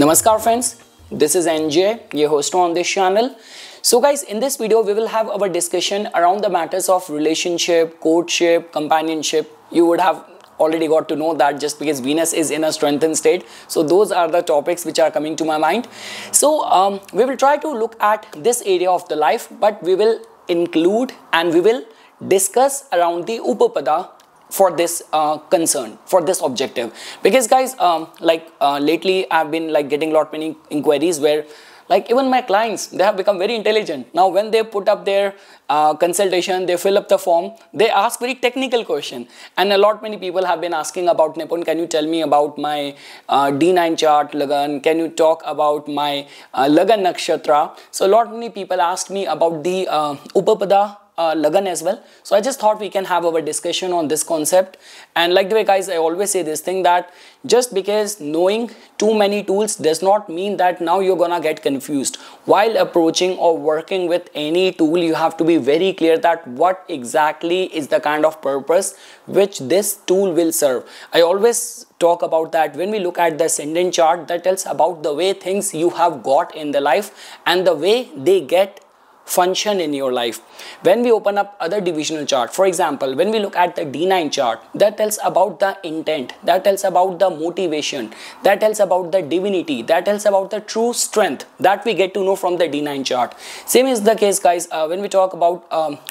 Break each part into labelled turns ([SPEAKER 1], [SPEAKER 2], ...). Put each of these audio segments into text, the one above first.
[SPEAKER 1] Namaskar friends, this is NJ, your host on this channel. So guys, in this video we will have our discussion around the matters of relationship, courtship, companionship. You would have already got to know that just because Venus is in a strengthened state. So those are the topics which are coming to my mind. So we will try to look at this area of the life, but we will include and we will discuss around the Upapada for this concern, for this objective. Because guys, lately I've been getting many inquiries where even my clients, they have become very intelligent. Now when they put up their consultation, they fill up the form, they ask very technical question. And many people have been asking about, Nipun, can you tell me about my D9 chart, Lagan? Can you talk about my Lagan Nakshatra? So many people asked me about the Upapada Lagan as well. So I just thought we can have our discussion on this concept. And like the way guys, I always say this thing that just because knowing too many tools does not mean that now you're gonna get confused. While approaching or working with any tool, you have to be very clear that what exactly is the kind of purpose which this tool will serve. I always talk about that when we look at the ascendant chart, that tells about the way things you have got in the life and the way they get function in your life. When we open up other divisional chart, for example, when we look at the D9 chart, that tells about the intent, that tells about the motivation, that tells about the divinity, that tells about the true strength that we get to know from the D9 chart. Same is the case guys when we talk about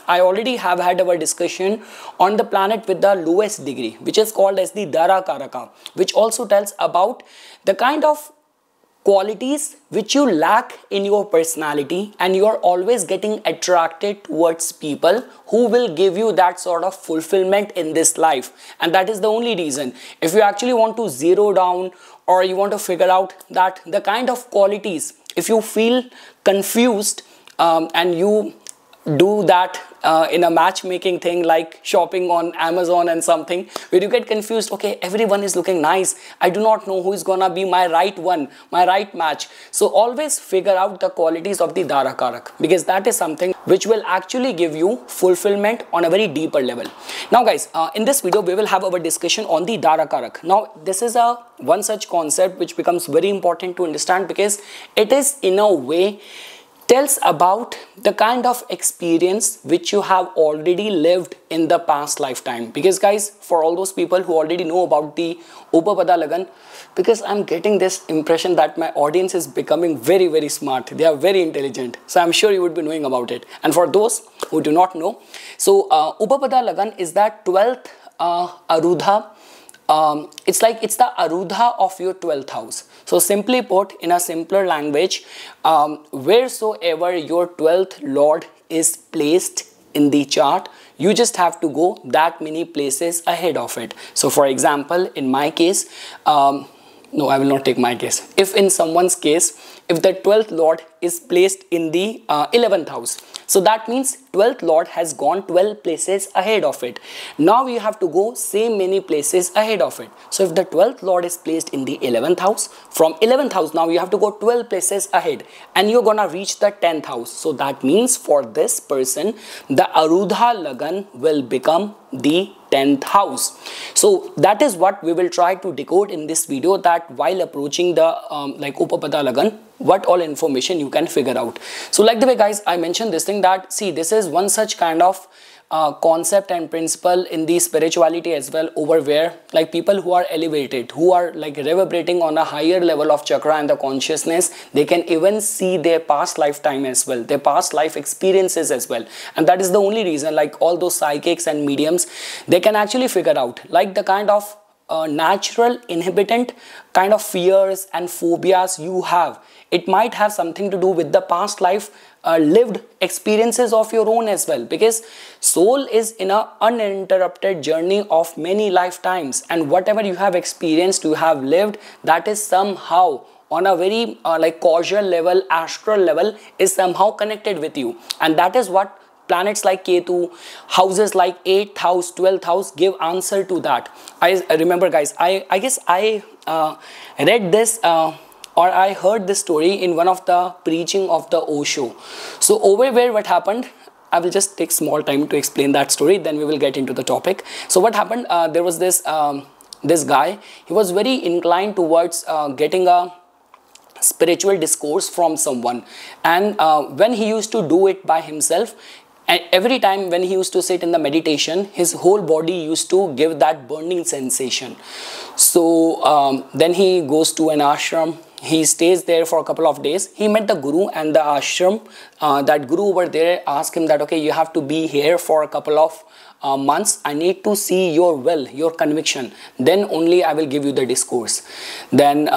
[SPEAKER 1] I already have had our discussion on the planet with the lowest degree, which is called as the Dara Karaka, which also tells about the kind of qualities which you lack in your personality, and you are always getting attracted towards people who will give you that sort of fulfillment in this life. And that is the only reason. If you actually want to zero down or you want to figure out that the kind of qualities, if you feel confused and you do that in a matchmaking thing like shopping on Amazon and something, where you get confused, okay, everyone is looking nice, I do not know who is gonna be my right one, my right match. So always figure out the qualities of the Dara Karak, because that is something which will actually give you fulfillment on a very deeper level. Now guys, in this video we will have our discussion on the Dara Karak. Now this is one such concept which becomes very important to understand, because it is in a way tells about the kind of experience which you have already lived in the past lifetime. Because guys, for all those people who already know about the Upapada Lagan, because I'm getting this impression that my audience is becoming very, very smart. They are very intelligent. So I'm sure you would be knowing about it. And for those who do not know, so Upapada Lagan is that 12th Arudha. It's the Arudha of your 12th house. So simply put, in a simpler language, wheresoever your 12th Lord is placed in the chart, you just have to go that many places ahead of it. So for example, in my case, no, I will not take my case. If in someone's case, if the 12th Lord is placed in the 11th house, so that means 12th Lord has gone 12 places ahead of it. Now you have to go same many places ahead of it. So if the 12th Lord is placed in the 11th house, from 11th house now you have to go 12 places ahead, and you're gonna reach the 10th house. So that means for this person, the Arudha Lagan will become the 10th house. So that is what we will try to decode in this video, that while approaching the Upapada Lagan, what all information you can figure out. So like the way guys, I mentioned this thing that, see, this is one such kind of concept and principle in the spirituality as well, over where people who are elevated, who are reverberating on a higher level of chakra and the consciousness, they can even see their past lifetime as well, their past life experiences as well. And that is the only reason all those psychics and mediums, they can actually figure out the kind of natural inhibitant kind of fears and phobias you have. It might have something to do with the past life lived experiences of your own as well, because soul is in an uninterrupted journey of many lifetimes, and whatever you have experienced, you have lived, that is somehow on a very causal level, astral level, is somehow connected with you. And that is what planets like Ketu, houses like 8th house, 12th house give answer to that. I remember guys, I guess I read this or I heard this story in one of the preaching of the Osho. So over where what happened, I will just take small time to explain that story, then we will get into the topic. So what happened, there was this guy, he was very inclined towards getting a spiritual discourse from someone. And when he used to do it by himself, and every time when he used to sit in the meditation, his whole body used to give that burning sensation. So then he goes to an ashram. He stays there for a couple of days. He met the guru, and the ashram, that guru over there asked him that, okay, you have to be here for a couple of months. I need to see your will, your conviction. Then only I will give you the discourse. Then,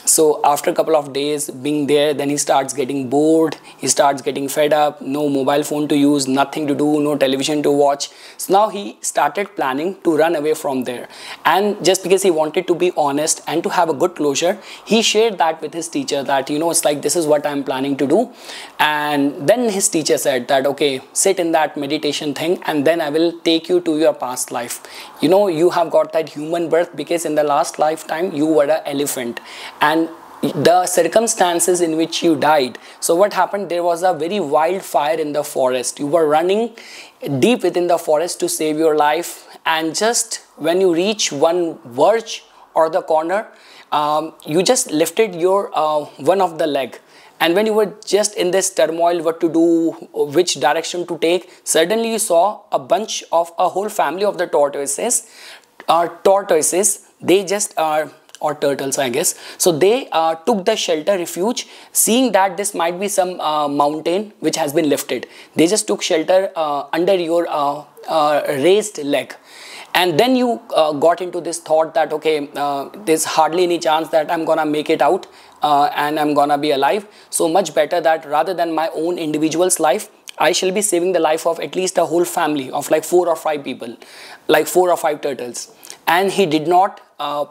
[SPEAKER 1] so after a couple of days being there, then he starts getting bored. He starts getting fed up. No mobile phone to use, nothing to do, no television to watch. So now he started planning to run away from there. And just because he wanted to be honest and to have a good closure, he shared that with his teacher that, you know, it's like, this is what I'm planning to do. And then his teacher said that, okay, sit in that meditation thing, and then I will take you to your past life. You know, you have got that human birth because in the last lifetime you were an elephant, and the circumstances in which you died. So what happened, there was a very wild fire in the forest. You were running deep within the forest to save your life, and just when you reach one verge or the corner, you just lifted your one of the leg. And when you were just in this turmoil, what to do, which direction to take, suddenly you saw a bunch of a whole family of the tortoises. They just or turtles, I guess. So they took the shelter refuge, seeing that this might be some mountain which has been lifted. They just took shelter under your raised leg. And then you got into this thought that, okay, there's hardly any chance that I'm gonna make it out and I'm gonna be alive. So much better that rather than my own individual's life, I shall be saving the life of at least a whole family of like 4 or 5 people, like 4 or 5 turtles. And he did not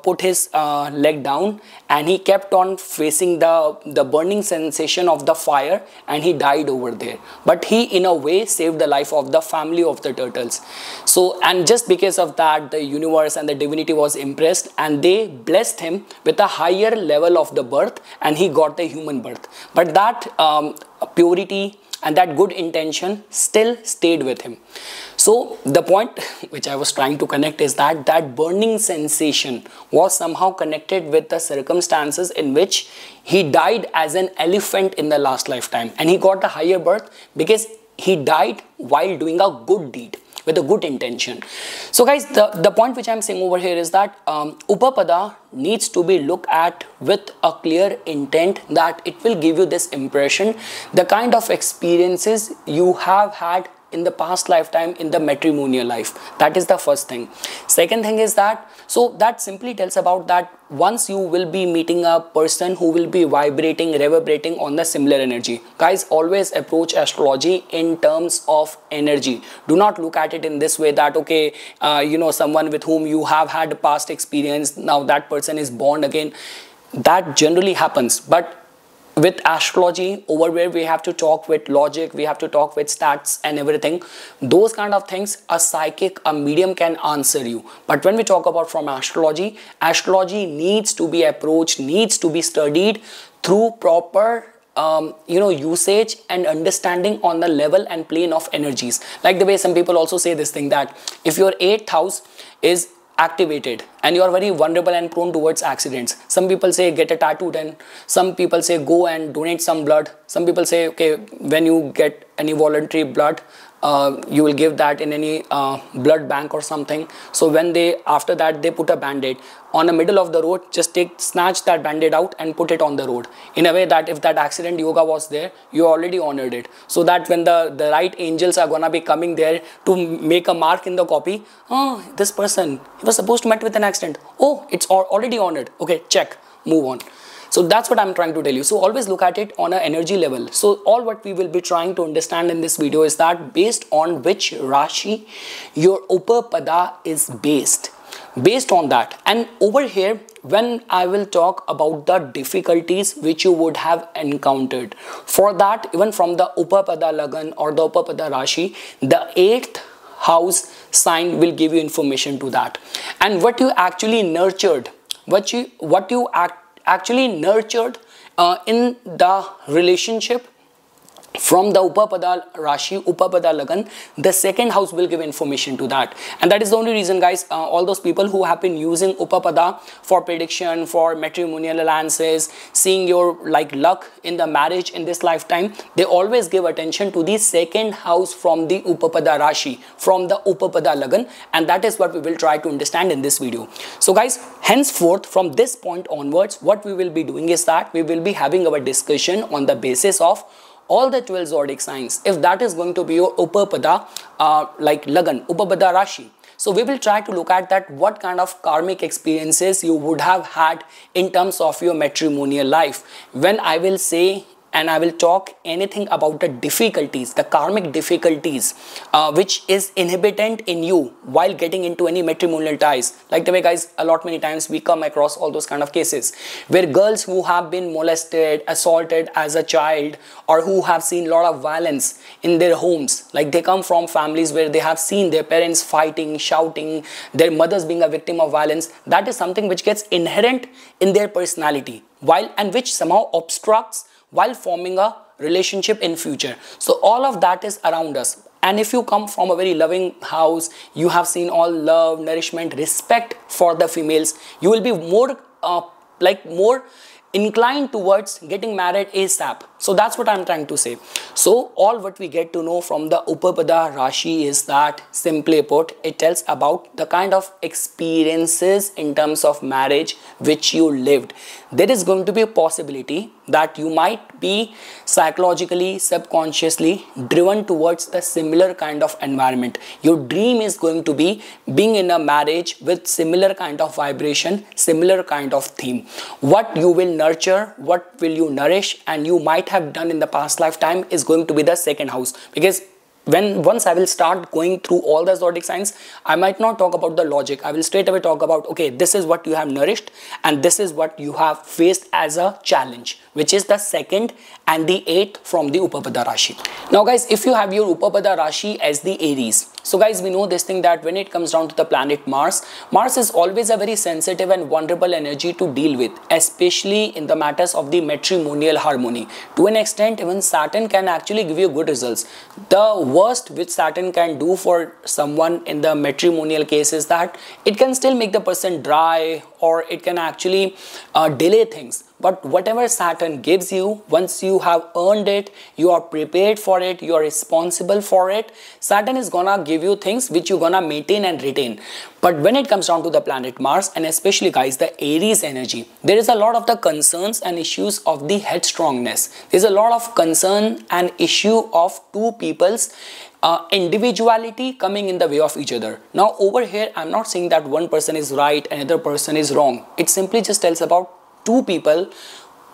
[SPEAKER 1] put his leg down, and he kept on facing the burning sensation of the fire, and he died over there. But he in a way saved the life of the family of the turtles. So, and just because of that, the universe and the divinity was impressed, and they blessed him with a higher level of the birth, and he got the human birth. But that purity and that good intention still stayed with him. So the point which I was trying to connect is that that burning sensation was somehow connected with the circumstances in which he died as an elephant in the last lifetime, and he got the higher birth because he died while doing a good deed with a good intention. So guys, the point which I'm saying over here is that Upapada needs to be looked at with a clear intent, that it will give you this impression, the kind of experiences you have had in the past lifetime in the matrimonial life. That is the first thing. Second thing is that, so that simply tells about that once you will be meeting a person who will be vibrating, reverberating on the similar energy. Guys, always approach astrology in terms of energy. Do not look at it in this way that, okay, you know, someone with whom you have had past experience, now that person is born again. That generally happens. But with astrology, over where we have to talk with logic, we have to talk with stats and everything, those kind of things a psychic, a medium can answer you. But when we talk about from astrology, astrology needs to be approached, needs to be studied through proper you know, usage and understanding on the level and plane of energies. Like the way some people also say this thing, that if your 8th house is activated and you are very vulnerable and prone towards accidents, some people say get a tattoo, then some people say go and donate some blood, some people say, okay, when you get any voluntary blood, you will give that in any blood bank or something. So when they, after that, they put a band-aid on the middle of the road, just snatch that band-aid out and put it on the road, in a way that if that accident yoga was there, you already honored it, so that when the right angels are gonna be coming there to make a mark in the copy, oh, this person, he was supposed to meet with an accident, oh, it's already honored, okay, check, move on. So that's what I'm trying to tell you. So always look at it on an energy level. So all what we will be trying to understand in this video is that based on which Rashi your Upapada is based on that. And over here, when I will talk about the difficulties which you would have encountered, for that, even from the Upapada Lagan or the Upapada Rashi, the 8th house sign will give you information to that. And what you actually nurtured, what you actually nurtured in the relationship, from the Upapada Rashi, Upapada Lagan, the second house will give information to that. And that is the only reason, guys, all those people who have been using Upapada for prediction, for matrimonial alliances, seeing your like luck in the marriage in this lifetime, they always give attention to the second house from the Upapada Rashi, from the Upapada Lagan, and that is what we will try to understand in this video. So guys, henceforth from this point onwards, what we will be doing is that we will be having our discussion on the basis of all the 12 zodiac signs, if that is going to be your Upapada like Lagan, Upapada Rashi. So we will try to look at that what kind of karmic experiences you would have had in terms of your matrimonial life. When I will say and I will talk anything about the difficulties, the karmic difficulties which is inhibitant in you while getting into any matrimonial ties. Like the way, guys, a lot many times we come across all those kind of cases where girls who have been molested, assaulted as a child, or who have seen a lot of violence in their homes, like they come from families where they have seen their parents fighting, shouting, their mothers being a victim of violence. That is something which gets inherent in their personality and which somehow obstructs while forming a relationship in future. So all of that is around us. And if you come from a very loving house, you have seen all love, nourishment, respect for the females, you will be more more inclined towards getting married ASAP. So that's what I'm trying to say. So all what we get to know from the Upapada Rashi is that, simply put, it tells about the kind of experiences in terms of marriage which you lived. There is going to be a possibility that you might be psychologically, subconsciously driven towards the similar kind of environment. Your dream is going to be being in a marriage with similar kind of vibration, similar kind of theme. What you will nurture, what will you nourish, and you might have done in the past lifetime is going to be the second house. Because once I will start going through all the zodiac signs, I might not talk about the logic. I will straight away talk about, okay, this is what you have nourished and this is what you have faced as a challenge, which is the 2nd and the 8th from the Upapada Rashi. Now guys, if you have your Upapada Rashi as the Aries, so guys, we know this thing that when it comes down to the planet Mars, Mars is always a very sensitive and vulnerable energy to deal with, especially in the matters of the matrimonial harmony. To an extent, even Saturn can actually give you good results. The worst which Saturn can do for someone in the matrimonial case is that it can still make the person dry, or it can actually delay things. But whatever Saturn gives you, once you have earned it, you are prepared for it, you are responsible for it, Saturn is gonna give you things which you're gonna maintain and retain. But when it comes down to the planet Mars, and especially guys, the Aries energy, there is a lot of the concerns and issues of the headstrongness. There's a lot of concern and issue of two people's individuality coming in the way of each other. Now over here, I'm not saying that one person is right, another person is wrong. It simply just tells about two people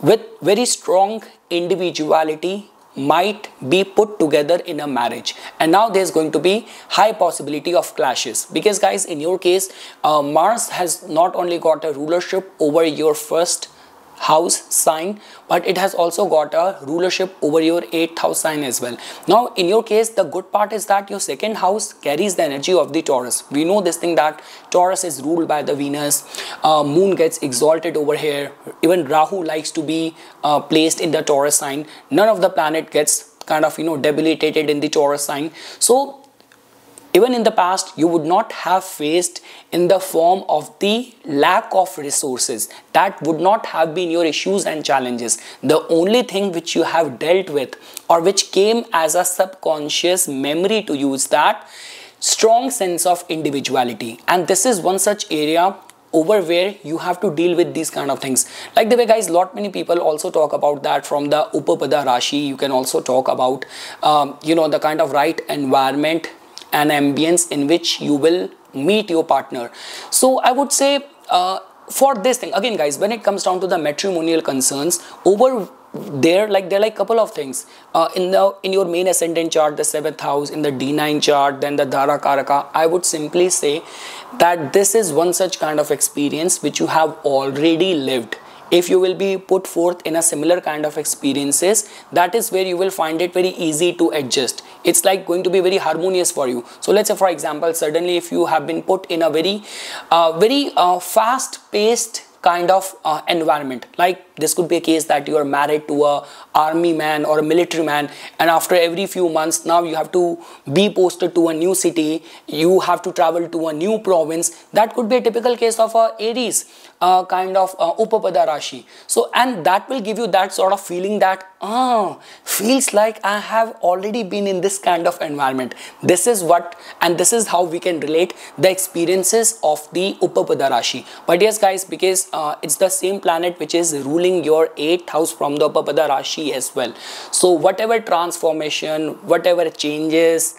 [SPEAKER 1] with very strong individuality might be put together in a marriage, and now there's going to be high possibility of clashes. Because guys, in your case, Mars has not only got a rulership over your first house sign, but it has also got a rulership over your 8th house sign as well. Now in your case, the good part is that your 2nd house carries the energy of the Taurus. We know this thing that Taurus is ruled by the Venus, moon gets exalted over here, even Rahu likes to be placed in the Taurus sign. None of the planet gets kind of debilitated in the Taurus sign. So even in the past, you would not have faced in the form of the lack of resources. That would not have been your issues and challenges. The only thing which you have dealt with, or which came as a subconscious memory to you, is that strong sense of individuality. And this is one such area over where you have to deal with these kind of things. Like the way, guys, many people also talk about that from the Upapada Rashi. You can also talk about the kind of right environment and ambience in which you will meet your partner. So I would say for this thing, again guys, when it comes down to the matrimonial concerns, over there are like a couple of things in your main ascendant chart, the 7th house, in the D9 chart, then the Dhara Karaka. I would simply say that this is one such kind of experience which you have already lived. If you will be put forth in a similar kind of experiences, that is where you will find it very easy to adjust. It's like going to be very harmonious for you. So let's say, for example, suddenly if you have been put in a very fast-paced kind of environment, like this could be a case that you are married to a army man or a military man, and after every few months now you have to be posted to a new city, you have to travel to a new province. That could be a typical case of a Aries kind of Upapada Rashi. So, and that will give you that sort of feeling that feels like I have already been in this kind of environment. This is what, and this is how we can relate the experiences of the Upapada Rashi. But yes guys, because it's the same planet which is ruling your 8th house from the Upapada Rashi as well. So whatever transformation, whatever changes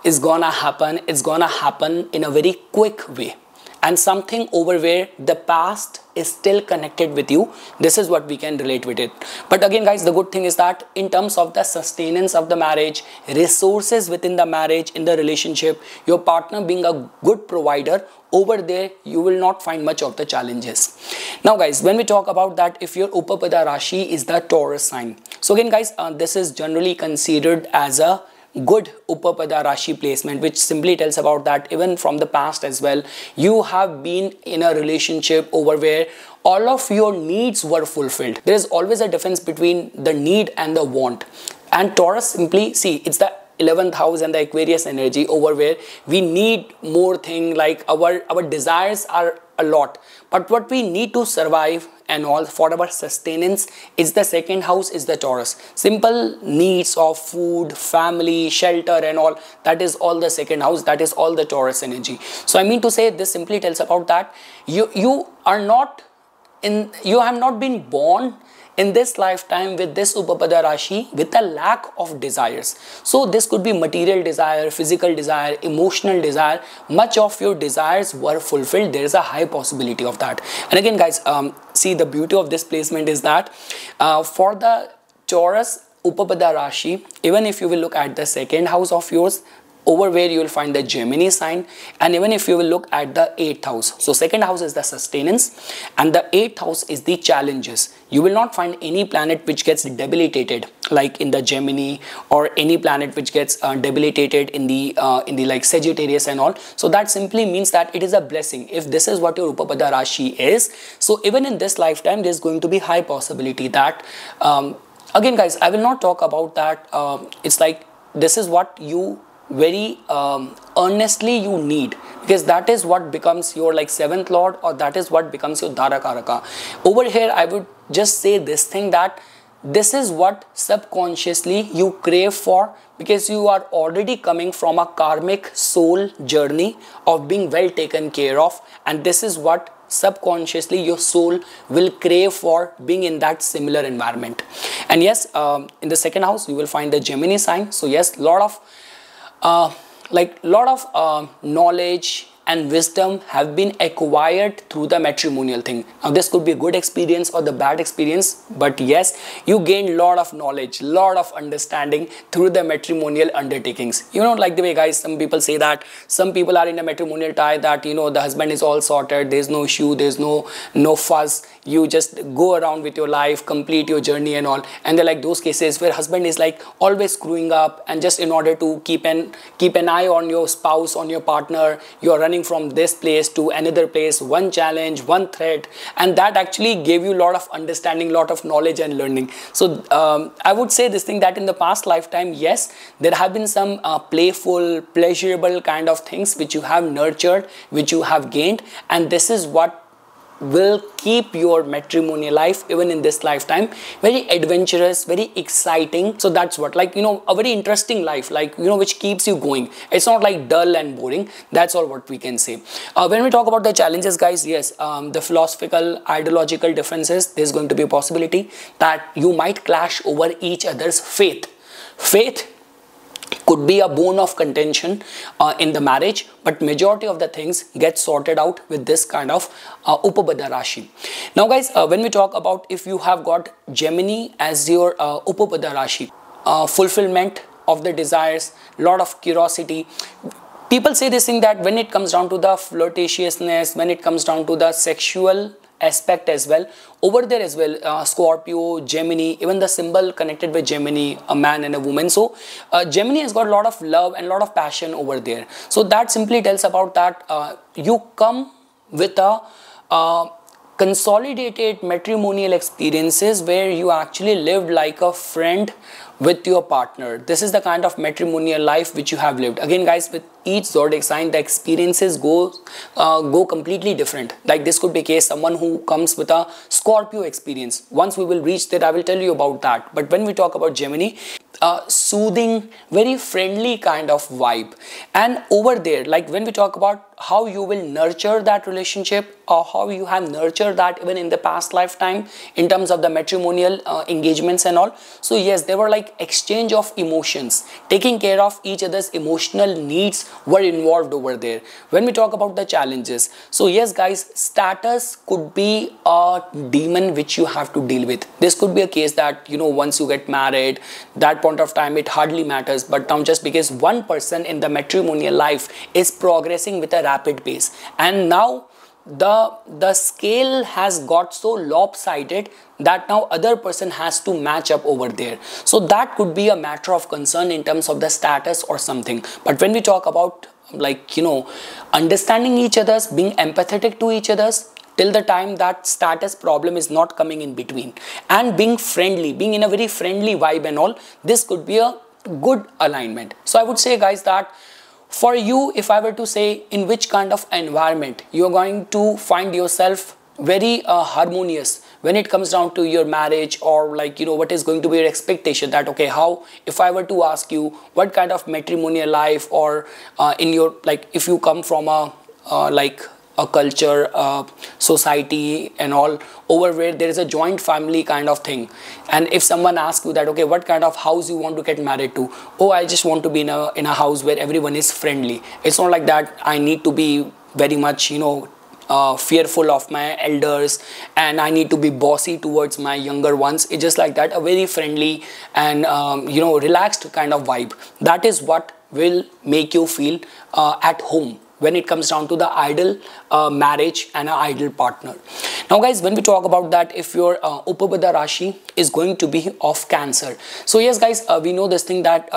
[SPEAKER 1] is gonna happen, it's gonna happen in a very quick way. And something over where the past is still connected with you. This is what we can relate with it. But again guys, the good thing is that in terms of the sustenance of the marriage, resources within the marriage, in the relationship, your partner being a good provider, over there you will not find much of the challenges. Now guys, when we talk about that, if your Upapada Rashi is the Taurus sign, so again guys, this is generally considered as a good Upapada Rashi placement, which simply tells about that even from the past as well, you have been in a relationship over where all of your needs were fulfilled. There is always a difference between the need and the want. And Taurus simply, see, it's the 11th house and the Aquarius energy over where we need more thing, like our desires are a lot, but what we need to survive and all for our sustenance is the 2nd house, is the Taurus. Simple needs of food, family, shelter and all, that is all the 2nd house, that is all the Taurus energy. So I mean to say, this simply tells about that you have not been born in this lifetime with this Upapada Rashi with a lack of desires. So this could be material desire, physical desire, emotional desire. Much of your desires were fulfilled. There is a high possibility of that. And again guys, see, the beauty of this placement is that for the Taurus Upapada Rashi, even if you will look at the 2nd house of yours, over where you will find the Gemini sign, and even if you will look at the 8th house, so 2nd house is the sustenance and the 8th house is the challenges. You will not find any planet which gets debilitated like in the Gemini, or any planet which gets debilitated in the like Sagittarius and all. So that simply means that it is a blessing. If this is what your Upapada Rashi is, so even in this lifetime there is going to be high possibility that again guys, I will not talk about that. It's like this is what you very earnestly you need, because that is what becomes your like 7th lord, or that is what becomes your Dharakaraka. Over here I would just say this thing, that this is what subconsciously you crave for, because you are already coming from a karmic soul journey of being well taken care of, and this is what subconsciously your soul will crave for, being in that similar environment. And yes, in the 2nd house you will find the Gemini sign. So yes, lot of knowledge and wisdom have been acquired through the matrimonial thing. Now this could be a good experience or the bad experience, but yes, you gain lot of knowledge, lot of understanding through the matrimonial undertakings. You know, like the way guys, some people say that some people are in a matrimonial tie that, you know, the husband is all sorted, there's no issue, there's no fuss, you just go around with your life, complete your journey and all. And they're like those cases where husband is like always screwing up, and just in order to keep an eye on your spouse, on your partner, you are running from this place to another place, one challenge, one threat, and that actually gave you a lot of understanding, lot of knowledge and learning. So I would say this thing, that in the past lifetime, yes, there have been some playful, pleasurable kind of things which you have nurtured, which you have gained, and this is what will keep your matrimonial life even in this lifetime very adventurous, very exciting. So that's what, like, you know, a very interesting life, like, you know, which keeps you going. It's not like dull and boring. That's all what we can say. When we talk about the challenges guys, yes, the philosophical, ideological differences, there's going to be a possibility that you might clash over each other's faith. Could be a bone of contention in the marriage, but majority of the things get sorted out with this kind of Upapada Rashi. Now guys, when we talk about if you have got Gemini as your Upapada Rashi, fulfillment of the desires, lot of curiosity. People say this thing that when it comes down to the flirtatiousness, when it comes down to the sexual aspect as well, over there as well, Scorpio, Gemini, even the symbol connected with Gemini, a man and a woman. So Gemini has got a lot of love and a lot of passion over there. So that simply tells about that you come with a consolidated matrimonial experiences where you actually lived like a friend with your partner. This is the kind of matrimonial life which you have lived. Again guys, with each zodiac sign the experiences go completely different. Like this could be a case someone who comes with a Scorpio experience. Once we will reach there, I will tell you about that. But when we talk about Gemini, soothing, very friendly kind of vibe. And over there, like when we talk about how you will nurture that relationship or how you have nurtured that even in the past lifetime in terms of the matrimonial engagements and all. So yes, there were like exchange of emotions, taking care of each other's emotional needs were involved over there. When we talk about the challenges, so yes guys, status could be a demon which you have to deal with. This could be a case that, you know, once you get married, that point of time it hardly matters, but now just because one person in the matrimonial life is progressing with a rapid pace and now the scale has got so lopsided that now other person has to match up over there. So that could be a matter of concern in terms of the status or something. But when we talk about, like, you know, understanding each other's, being empathetic to each other's, till the time that status problem is not coming in between, and being friendly, being in a very friendly vibe and all, this could be a good alignment. So I would say guys that for you, if I were to say in which kind of environment you're going to find yourself very harmonious when it comes down to your marriage, or like, you know, what is going to be your expectation, that okay, how, if I were to ask you what kind of matrimonial life, or in your, like, if you come from a like a culture, society and all over where there is a joint family kind of thing, and if someone asks you that okay, what kind of house you want to get married to, oh, I just want to be in a house where everyone is friendly. It's not like that I need to be very much, you know, fearful of my elders and I need to be bossy towards my younger ones. It's just like that, a very friendly and you know, relaxed kind of vibe. That is what will make you feel at home when it comes down to the ideal marriage and an ideal partner. Now guys, when we talk about that, if your Upapada Rashi is going to be of Cancer. So yes guys, we know this thing that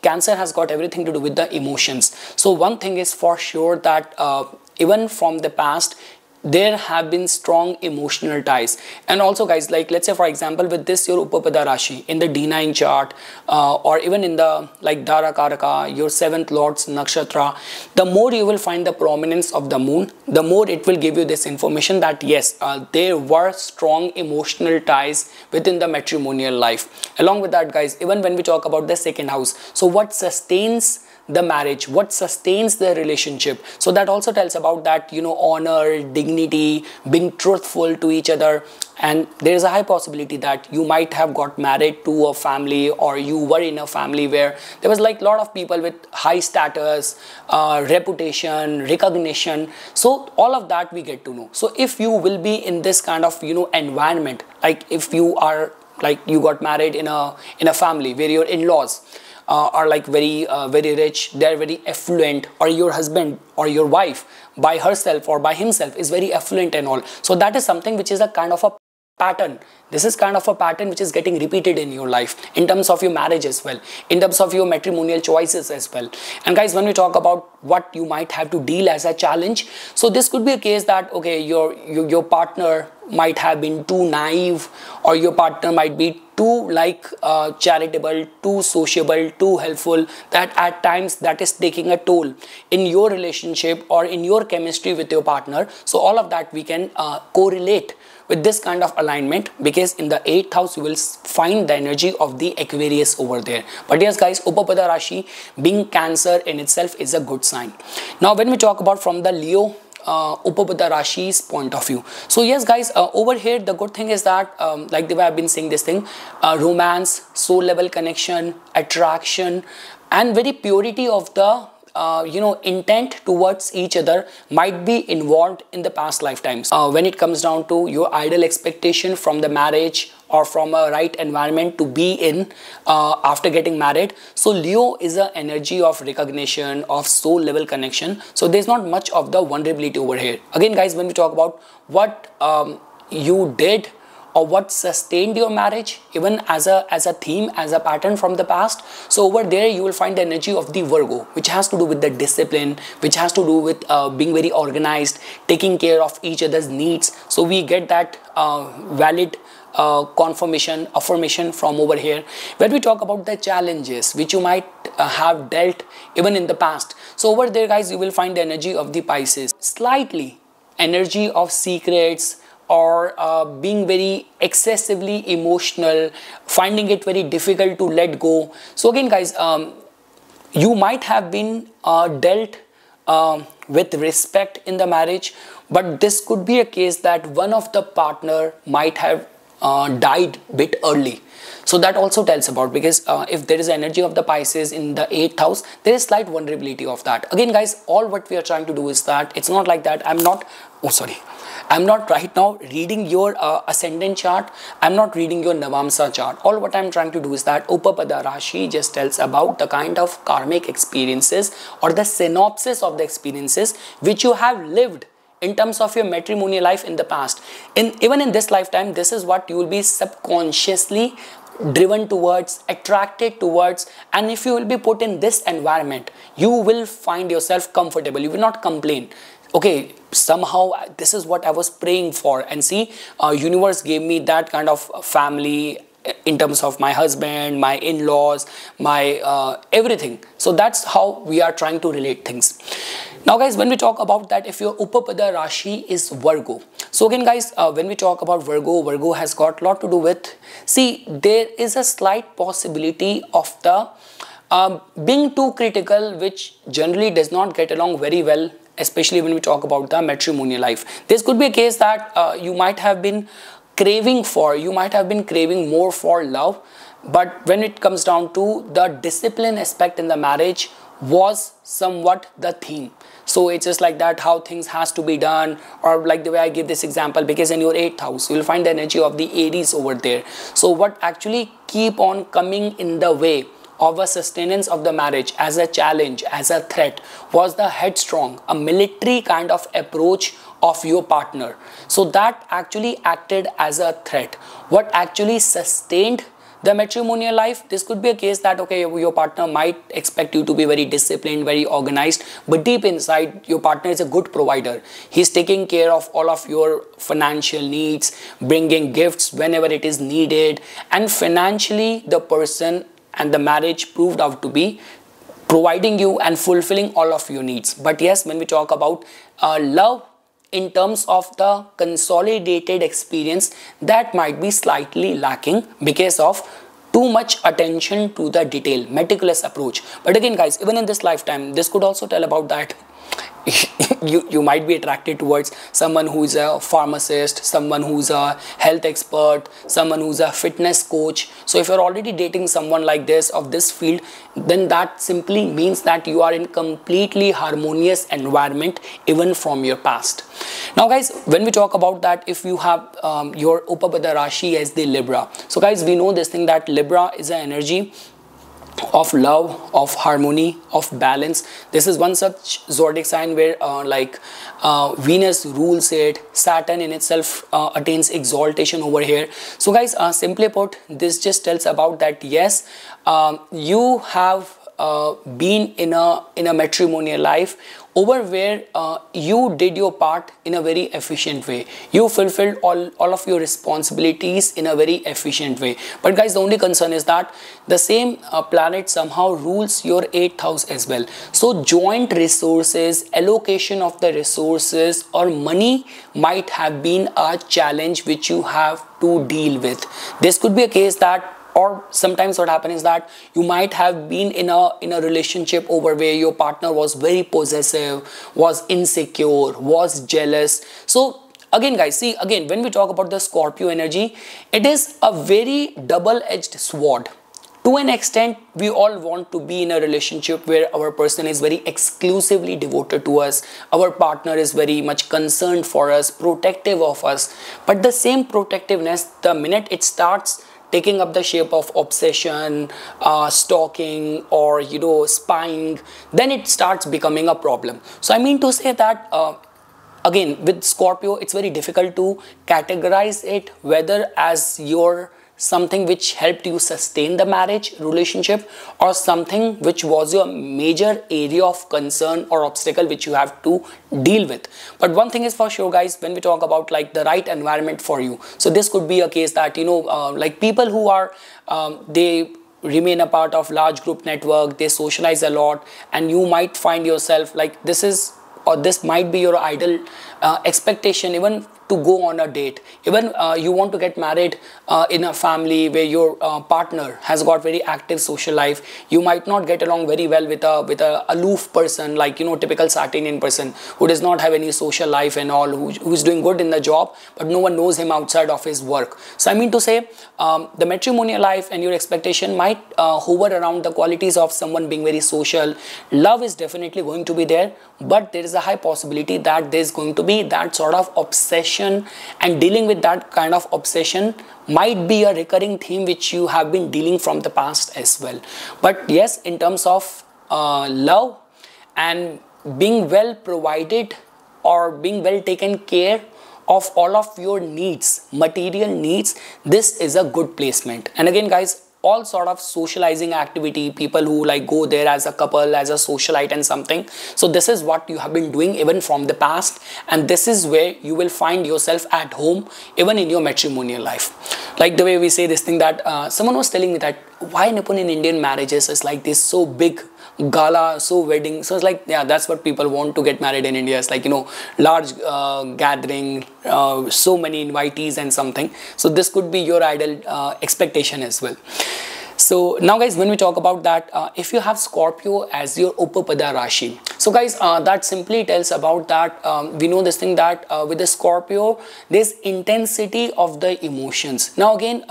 [SPEAKER 1] Cancer has got everything to do with the emotions. So one thing is for sure that even from the past, there have been strong emotional ties. And also guys, like let's say for example with this your Upapada Rashi in the D9 chart, or even in the like Dara Karaka, your 7th Lord's Nakshatra, the more you will find the prominence of the moon, the more it will give you this information that yes, there were strong emotional ties within the matrimonial life. Along with that guys, even when we talk about the 2nd house, so what sustains the marriage, what sustains the relationship, so that also tells about that, you know, honor, dignity, being truthful to each other. And there is a high possibility that you might have got married to a family, or you were in a family where there was like a lot of people with high status, reputation, recognition. So all of that we get to know. So if you will be in this kind of, you know, environment, like if you are like you got married in a family where your in-laws are like very rich, they're very affluent, or your husband or your wife by herself or by himself is very affluent and all. So that is something which is a kind of a pattern. This is kind of a pattern which is getting repeated in your life in terms of your marriage as well, in terms of your matrimonial choices as well. And guys, when we talk about what you might have to deal as a challenge, so this could be a case that okay, your partner might have been too naive, or your partner might be too like charitable, too sociable, too helpful, that at times that is taking a toll in your relationship or in your chemistry with your partner. So all of that we can correlate with this kind of alignment, because in the 8th house you will find the energy of the Aquarius over there. But yes guys, Upapada Rashi being Cancer in itself is a good sign. Now when we talk about from the Leo Upapada Rashi's point of view, so yes guys, over here the good thing is that like the way I've been saying this thing, romance, soul level connection, attraction, and very purity of the you know, intent towards each other might be involved in the past lifetimes. When it comes down to your ideal expectation from the marriage or from a right environment to be in after getting married, so Leo is an energy of recognition, of soul level connection. So there's not much of the vulnerability over here. Again guys, when we talk about what you did or what sustained your marriage, even as a theme, as a pattern from the past. So over there you will find the energy of the Virgo, which has to do with the discipline, which has to do with being very organized, taking care of each other's needs. So we get that valid affirmation from over here. When we talk about the challenges which you might have dealt even in the past, so over there guys you will find the energy of the Pisces, slightly energy of secrets, or being very excessively emotional, finding it very difficult to let go. So again guys, you might have been dealt with respect in the marriage, but this could be a case that one of the partner might have died bit early. So that also tells about, because if there is energy of the Pisces in the 8th house, there is slight vulnerability of that. Again guys, all what we are trying to do is that it's not like that I'm not right now reading your ascendant chart, I'm not reading your Navamsa chart. All what I'm trying to do is that Upapada Rashi just tells about the kind of karmic experiences or the synopsis of the experiences which you have lived in terms of your matrimonial life in the past. Even in this lifetime, this is what you will be subconsciously driven towards, attracted towards, and if you will be put in this environment, you will find yourself comfortable, you will not complain. Okay, somehow this is what I was praying for, and see, universe gave me that kind of family in terms of my husband, my in-laws, my everything. So that's how we are trying to relate things. Now guys, when we talk about that, if your Upapada Rashi is Virgo, so again guys, when we talk about Virgo has got a lot to do with, see, there is a slight possibility of the being too critical, which generally does not get along very well, especially when we talk about the matrimonial life. This could be a case that you might have been craving more for love, but when it comes down to the discipline aspect in the marriage was somewhat the theme. So it's just like that, how things has to be done, or like the way I give this example, because in your 8th house you will find the energy of the Aries over there. So what actually keep on coming in the way of a sustenance of the marriage as a challenge, as a threat, was the headstrong, a military kind of approach of your partner. So that actually acted as a threat. What actually sustained the matrimonial life, this could be a case that, okay, your partner might expect you to be very disciplined, very organized, but deep inside your partner is a good provider. He's taking care of all of your financial needs, bringing gifts whenever it is needed, and financially the person and the marriage proved out to be providing you and fulfilling all of your needs. But yes, when we talk about love in terms of the consolidated experience, that might be slightly lacking because of too much attention to the detail, meticulous approach. But again guys, even in this lifetime, this could also tell about that you might be attracted towards someone who is a pharmacist, someone who's a health expert, someone who's a fitness coach. So if you're already dating someone like this, of this field, then that simply means that you are in completely harmonious environment even from your past. Now guys, when we talk about that, if you have your Upapada Rashi as the Libra, so guys, we know this thing that Libra is an energy of love, of harmony, of balance. This is one such zodiac sign where Venus rules it, Saturn in itself attains exaltation over here. So guys, simply put, this just tells about that yes, you have been in a matrimonial life over where you did your part in a very efficient way. You fulfilled all of your responsibilities in a very efficient way. But guys, the only concern is that the same planet somehow rules your 8th house as well. So joint resources, allocation of the resources or money might have been a challenge which you have to deal with. This could be a case that, or sometimes what happens is that you might have been in a relationship over where your partner was very possessive, was insecure, was jealous. So again guys, see, again when we talk about the Scorpio energy, it is a very double-edged sword. To an extent, we all want to be in a relationship where our person is very exclusively devoted to us, our partner is very much concerned for us, protective of us. But the same protectiveness, the minute it starts taking up the shape of obsession, stalking, or spying, then it starts becoming a problem. So I mean to say that again, with Scorpio, it's very difficult to categorize it whether as your something which helped you sustain the marriage relationship or something which was your major area of concern or obstacle which you have to deal with. But one thing is for sure, guys, when we talk about like the right environment for you, so this could be a case that, you know, like people who are they remain a part of large group network, they socialize a lot, and you might find yourself like this is, or this might be your ideal expectation even to go on a date. Even you want to get married in a family where your partner has got very active social life. You might not get along very well with a aloof person, like, you know, typical South Indian person who does not have any social life and all, who's doing good in the job, but no one knows him outside of his work. So I mean to say, the matrimonial life and your expectation might hover around the qualities of someone being very social. Love is definitely going to be there, but there is a high possibility that there's going to be that sort of obsession, and dealing with that kind of obsession might be a recurring theme which you have been dealing from the past as well. But yes, in terms of love and being well provided or being well taken care of all of your needs, material needs, this is a good placement. And again, guys, all sort of socializing activity, people who like go there as a couple, as a socialite and something. So this is what you have been doing even from the past, and this is where you will find yourself at home even in your matrimonial life. Like the way we say this thing that someone was telling me that why Nippon in Indian marriages is like this so big gala, so wedding. So it's like, yeah, that's what people want to get married in India. It's like, you know, large gathering, so many invitees and something. So this could be your ideal expectation as well. So now, guys, when we talk about that, if you have Scorpio as your Upapada Rashi, so guys, that simply tells about that we know this thing that with the Scorpio, there's intensity of the emotions. Now again,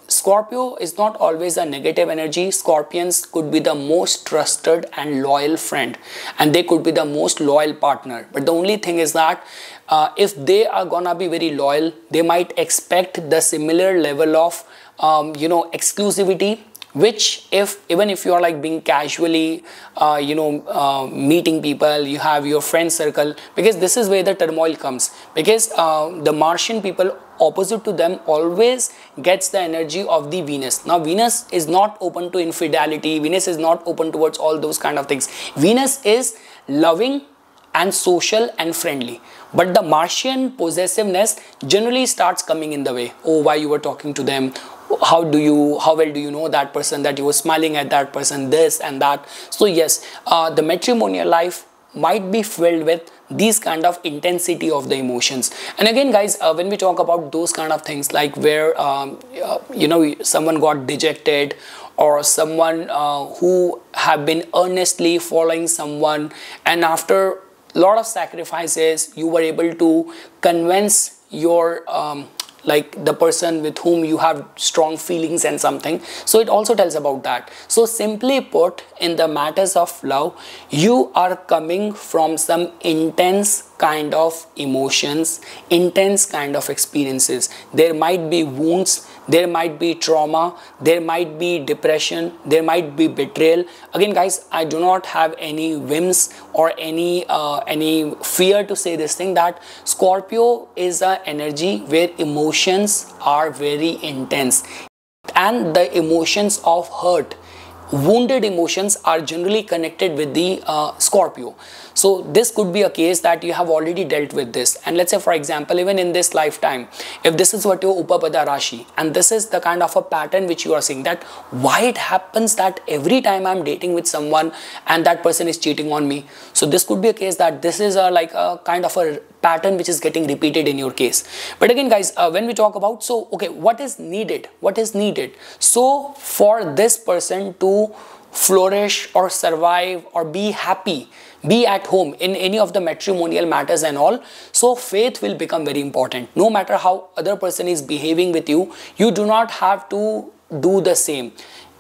[SPEAKER 1] Scorpio is not always a negative energy. Scorpions could be the most trusted and loyal friend, and they could be the most loyal partner. But the only thing is that if they are gonna be very loyal, they might expect the similar level of you know, exclusivity, which even if you are like being casually you know, meeting people, you have your friend circle, because this is where the turmoil comes, because the Martian people opposite to them always gets the energy of the Venus. Now Venus is not open to infidelity, Venus is not open towards all those kind of things. Venus is loving and social and friendly, but the Martian possessiveness generally starts coming in the way. Oh, why you were talking to them, how well do you know that person, that you were smiling at that person, this and that. So yes, the matrimonial life might be filled with these kind of intensity of the emotions. And again, guys, when we talk about those kind of things, like where you know, someone got dejected, or someone who have been earnestly following someone, and after a lot of sacrifices you were able to convince your like the person with whom you have strong feelings and something. So it also tells about that. So simply put, in the matters of love, you are coming from some intense kind of emotions, intense kind of experiences. There might be wounds, there might be trauma, there might be depression, there might be betrayal. Again, guys, I do not have any whims or any fear to say this thing, that Scorpio is an energy where emotions are very intense, and the emotions of hurt, wounded emotions are generally connected with the Scorpio. So this could be a case that you have already dealt with this, and let's say for example, even in this lifetime, if this is what your Upapada Rashi, and this is the kind of a pattern which you are seeing, that why it happens that every time I'm dating with someone and that person is cheating on me. So this could be a case that this is like a kind of a pattern which is getting repeated in your case. But again, guys, when we talk about, so okay, what is needed, so for this person to flourish or survive or be happy, be at home in any of the matrimonial matters and all, so faith will become very important. No matter how other person is behaving with you, you do not have to do the same.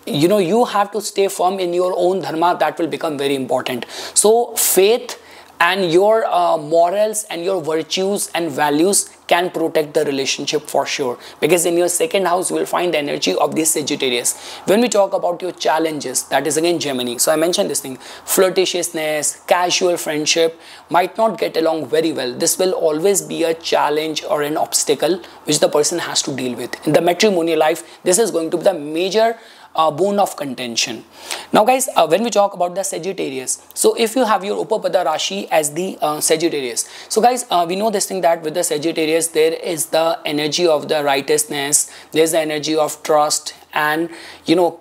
[SPEAKER 1] You know, you have to stay firm in your own dharma. That will become very important. So faith and your morals and your virtues and values can protect the relationship for sure, because in your second house you will find the energy of the Sagittarius. When we talk about your challenges, that is again Gemini. So I mentioned this thing, flirtatiousness, casual friendship might not get along very well. This will always be a challenge or an obstacle which the person has to deal with. In the matrimonial life, this is going to be the major bone of contention. Now guys, when we talk about the Sagittarius, so if you have your Upapada Rashi as the Sagittarius, so guys, we know this thing that with the Sagittarius there is the energy of the righteousness, there's the energy of trust, and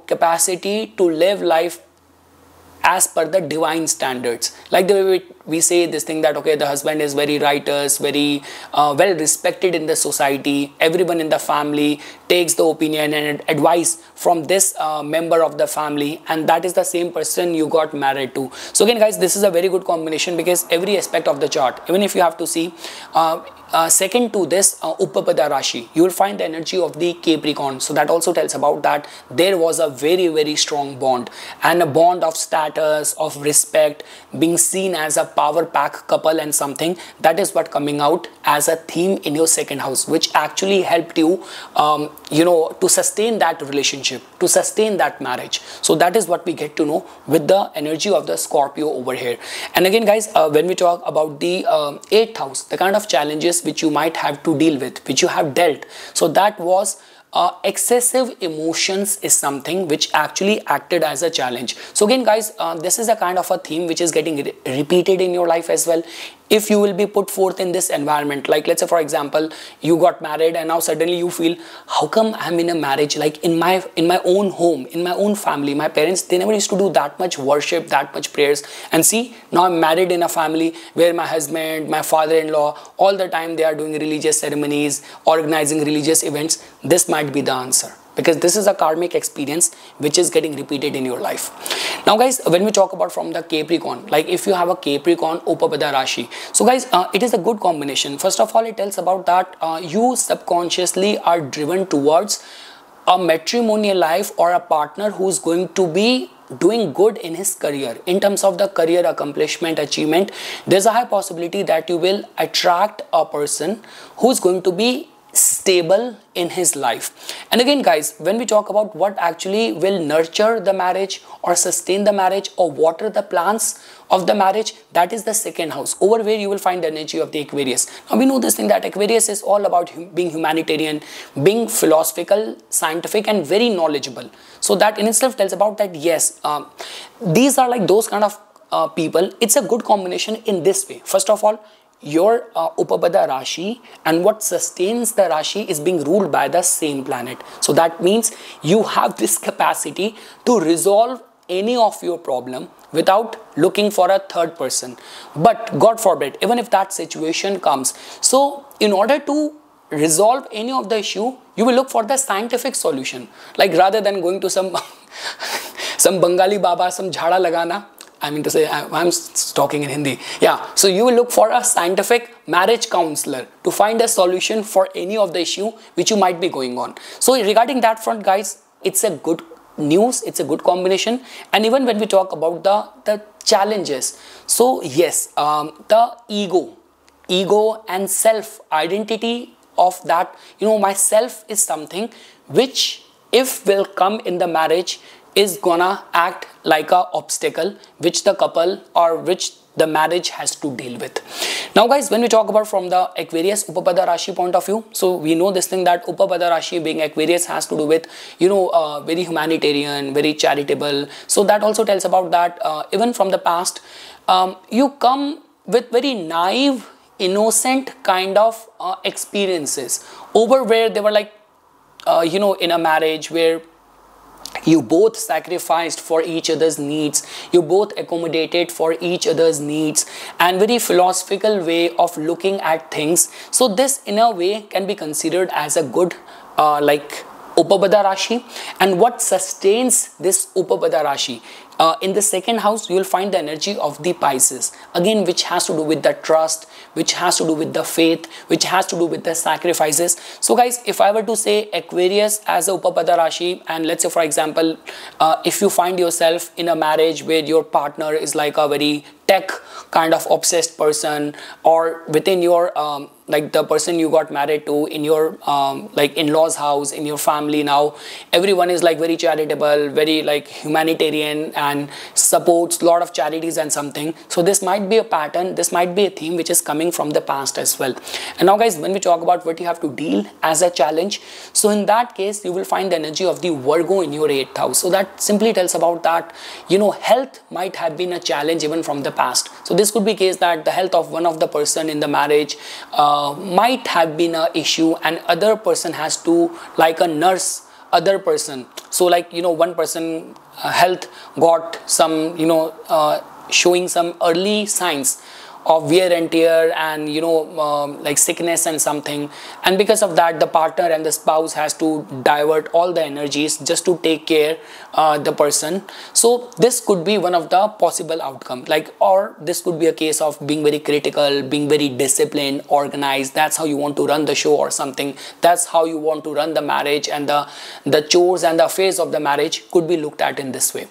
[SPEAKER 1] capacity to live life as per the divine standards. Like the way we say this thing that, okay, the husband is very righteous, very well respected in the society, everyone in the family takes the opinion and advice from this member of the family, and that is the same person you got married to. So again guys, this is a very good combination, because every aspect of the chart, even if you have to see second to this Upapada Rashi, you will find the energy of the Capricorn. So that also tells about that there was a very, very strong bond, and a bond of status, of respect, being seen as a power pack couple, and something that is what coming out as a theme in your second house, which actually helped you to sustain that relationship, to sustain that marriage. So that is what we get to know with the energy of the Scorpio over here. And again guys, when we talk about the 8th house, the kind of challenges which you might have to deal with, which you have dealt, so that was excessive emotions is something which actually acted as a challenge. So again guys, this is a kind of a theme which is getting repeated in your life as well. If you will be put forth in this environment, like let's say for example you got married and now suddenly you feel, how come I'm in a marriage, like in my own home, in my own family, my parents, they never used to do that much worship, that much prayers, and see now I'm married in a family where my husband, my father-in-law, all the time they are doing religious ceremonies, organizing religious events. This might be the answer, because this is a karmic experience which is getting repeated in your life. Now guys, when we talk about from the Capricorn, like if you have a Capricorn Upapada Rashi, so guys, it is a good combination. First of all, it tells about that you subconsciously are driven towards a matrimonial life or a partner who's going to be doing good in his career. In terms of the career accomplishment, achievement, there's a high possibility that you will attract a person who's going to be stable in his life. And again guys, when we talk about what actually will nurture the marriage or sustain the marriage or water the plants of the marriage, that is the second house, over where you will find the energy of the Aquarius. Now we know this thing that Aquarius is all about being humanitarian, being philosophical, scientific, and very knowledgeable. So that in itself tells about that yes, these are like those kind of people. It's a good combination in this way. First of all, your Upapada Rashi and what sustains the Rashi is being ruled by the same planet. So that means you have this capacity to resolve any of your problem without looking for a third person. But God forbid, even if that situation comes, so in order to resolve any of the issue, you will look for the scientific solution. Like rather than going to some Bengali Baba, some jhada lagana, I mean to say, I'm talking in Hindi. Yeah, so you will look for a scientific marriage counselor to find a solution for any of the issue which you might be going on. So regarding that front guys, it's a good news, it's a good combination. And even when we talk about the challenges, so yes, the ego and self identity of that, myself is something which if will come in the marriage is gonna act like a obstacle which the couple or which the marriage has to deal with. Now guys, when we talk about from the Aquarius Upapada Rashi point of view, so we know this thing that Upapada Rashi being Aquarius has to do with, very humanitarian, very charitable. So that also tells about that even from the past, you come with very naive, innocent kind of experiences over where they were like, in a marriage where you both sacrificed for each other's needs, you both accommodated for each other's needs, and very philosophical way of looking at things. So this in a way can be considered as a good like Upapada Rashi. And what sustains this Upapada Rashi? In the second house, you will find the energy of the Pisces, again which has to do with the trust, which has to do with the faith, which has to do with the sacrifices. So guys, if I were to say Aquarius as a Upapada Rashi, and let's say for example, if you find yourself in a marriage where your partner is like a very tech kind of obsessed person, or within your like the person you got married to in your like in-laws house, in your family. Now everyone is like very charitable, very like humanitarian, and supports a lot of charities and something. So this might be a pattern, this might be a theme which is coming from the past as well. And now guys, when we talk about what you have to deal as a challenge, so in that case you will find the energy of the Virgo in your 8th house. So that simply tells about that, you know, health might have been a challenge even from the past. So this could be case that the health of one of the person in the marriage might have been a issue, and other person has to like a nurse other person. So like, you know, one person health got some, you know, showing some early signs of wear and tear, and you know, like sickness and something, and because of that the partner and the spouse has to divert all the energies just to take care the person. So this could be one of the possible outcome, like, or this could be a case of being very critical, being very disciplined, organized. That's how you want to run the show or something. That's how you want to run the marriage, and the chores and the affairs of the marriage could be looked at in this way.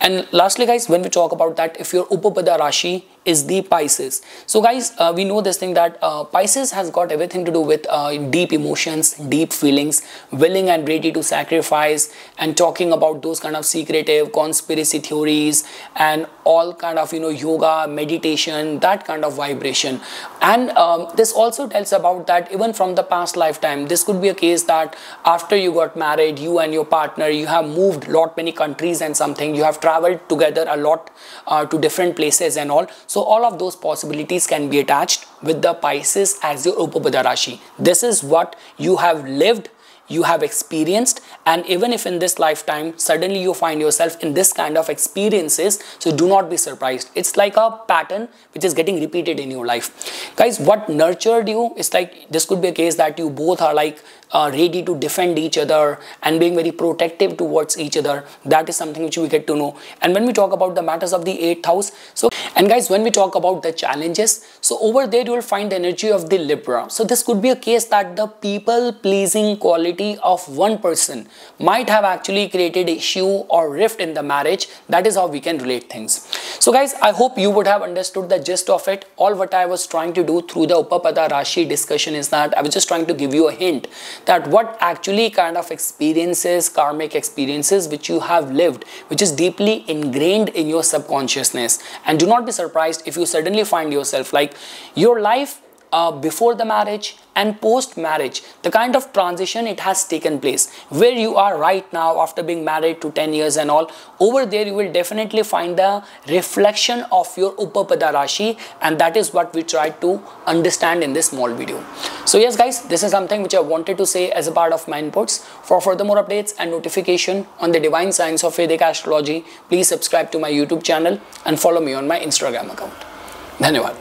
[SPEAKER 1] And lastly guys, when we talk about that, if your Upapada Rashi is the Pisces. So guys, we know this thing that Pisces has got everything to do with deep emotions, deep feelings, willing and ready to sacrifice, and talking about those kind of secretive conspiracy theories and all kind of, you know, yoga, meditation, that kind of vibration. And this also tells about that even from the past lifetime, this could be a case that after you got married, you and your partner, you have moved lot many countries and something, you have traveled together a lot to different places and all. So all of those possibilities can be attached with the Pisces as your Upapada Rashi. This is what you have lived, you have experienced, and even if in this lifetime suddenly you find yourself in this kind of experiences, so do not be surprised. It's like a pattern which is getting repeated in your life. Guys, what nurtured you is like, this could be a case that you both are like ready to defend each other and being very protective towards each other. That is something which we get to know. And when we talk about the matters of the 8th house, so, and guys, when we talk about the challenges, so over there you will find the energy of the Libra. So this could be a case that the people pleasing quality of one person might have actually created issue or rift in the marriage. That is how we can relate things. So guys, I hope you would have understood the gist of it. All what I was trying to do through the Upapada Rashi discussion is that I was just trying to give you a hint that what actually kind of experiences, karmic experiences which you have lived, which is deeply ingrained in your subconsciousness. And do not be surprised if you suddenly find yourself like your life before the marriage and post marriage, the kind of transition it has taken place, where you are right now after being married to 10 years and all, over there you will definitely find the reflection of your Upapada Rashi, and that is what we tried to understand in this small video. So yes guys, this is something which I wanted to say as a part of my inputs. For further more updates and notification on the divine science of Vedic astrology, please subscribe to my YouTube channel and follow me on my Instagram account. Dhanyavad.